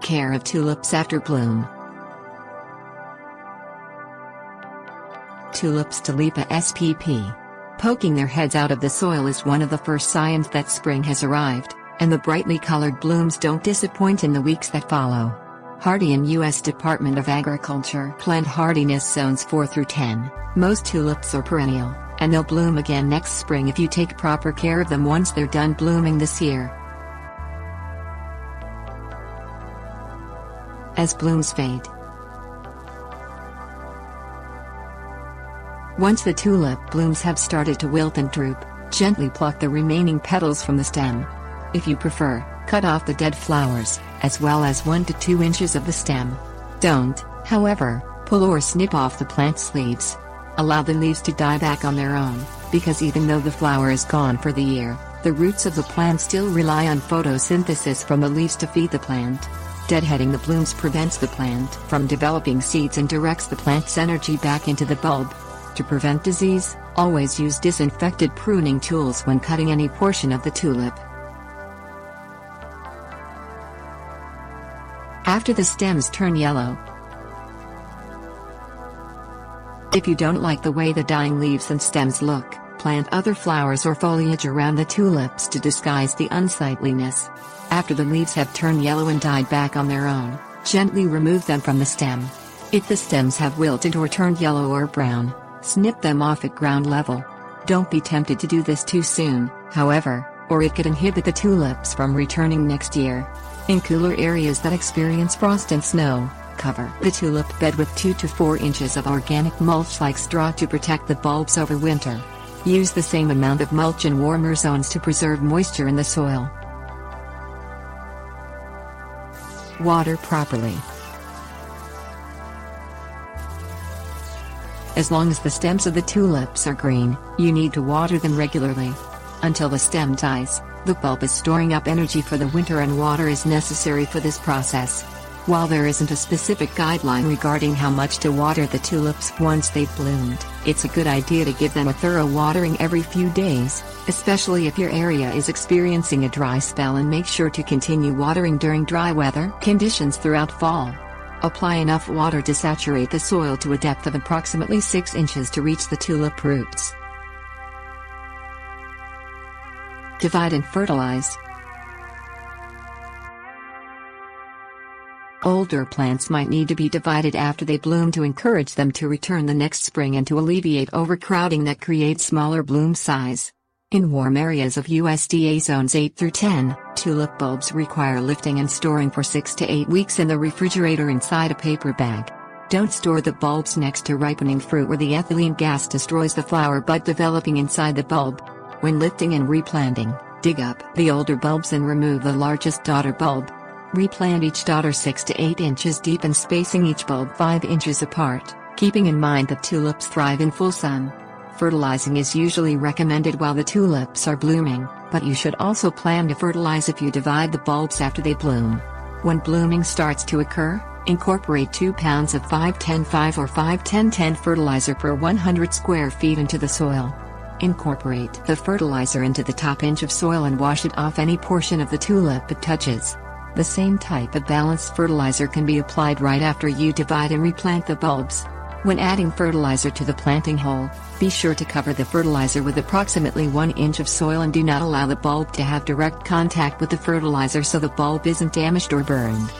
care of tulips after bloom. Tulips Tulipa spp. Poking their heads out of the soil is one of the first signs that spring has arrived, and the brightly colored blooms don't disappoint in the weeks that follow. Hardy U.S. Department of Agriculture plant hardiness zones 4 through 10. Most tulips are perennial, and they'll bloom again next spring if you take proper care of them once they're done blooming this year. As blooms fade. Once the tulip blooms have started to wilt and droop, gently pluck the remaining petals from the stem. If you prefer, cut off the dead flowers, as well as 1 to 2 inches of the stem. Don't, however, pull or snip off the plant's leaves. Allow the leaves to die back on their own, because even though the flower is gone for the year, the roots of the plant still rely on photosynthesis from the leaves to feed the plant. Deadheading the blooms prevents the plant from developing seeds and directs the plant's energy back into the bulb. To prevent disease, always use disinfected pruning tools when cutting any portion of the tulip. After the stems turn yellow. If you don't like the way the dying leaves and stems look, plant other flowers or foliage around the tulips to disguise the unsightliness. After the leaves have turned yellow and died back on their own, gently remove them from the stem. If the stems have wilted or turned yellow or brown, snip them off at ground level. Don't be tempted to do this too soon, however, or it could inhibit the tulips from returning next year. In cooler areas that experience frost and snow, cover the tulip bed with 2 to 4 inches of organic mulch like straw to protect the bulbs over winter. Use the same amount of mulch in warmer zones to preserve moisture in the soil. Water properly. As long as the stems of the tulips are green, you need to water them regularly. Until the stem dies, the bulb is storing up energy for the winter and water is necessary for this process. While there isn't a specific guideline regarding how much to water the tulips once they've bloomed, it's a good idea to give them a thorough watering every few days, especially if your area is experiencing a dry spell, and make sure to continue watering during dry weather conditions throughout fall. Apply enough water to saturate the soil to a depth of approximately 6 inches to reach the tulip roots. Divide and fertilize. Older plants might need to be divided after they bloom to encourage them to return the next spring and to alleviate overcrowding that creates smaller bloom size. In warm areas of USDA zones 8 through 10, tulip bulbs require lifting and storing for 6 to 8 weeks in the refrigerator inside a paper bag. Don't store the bulbs next to ripening fruit where the ethylene gas destroys the flower bud developing inside the bulb. When lifting and replanting, dig up the older bulbs and remove the largest daughter bulb. Replant each daughter 6 to 8 inches deep and spacing each bulb 5 inches apart, keeping in mind that tulips thrive in full sun. Fertilizing is usually recommended while the tulips are blooming, but you should also plan to fertilize if you divide the bulbs after they bloom. When blooming starts to occur, incorporate 2 pounds of 5-10-5 or 5-10-10 fertilizer per 100 square feet into the soil. Incorporate the fertilizer into the top inch of soil and wash it off any portion of the tulip it touches. The same type of balanced fertilizer can be applied right after you divide and replant the bulbs. When adding fertilizer to the planting hole, be sure to cover the fertilizer with approximately 1 inch of soil and do not allow the bulb to have direct contact with the fertilizer so the bulb isn't damaged or burned.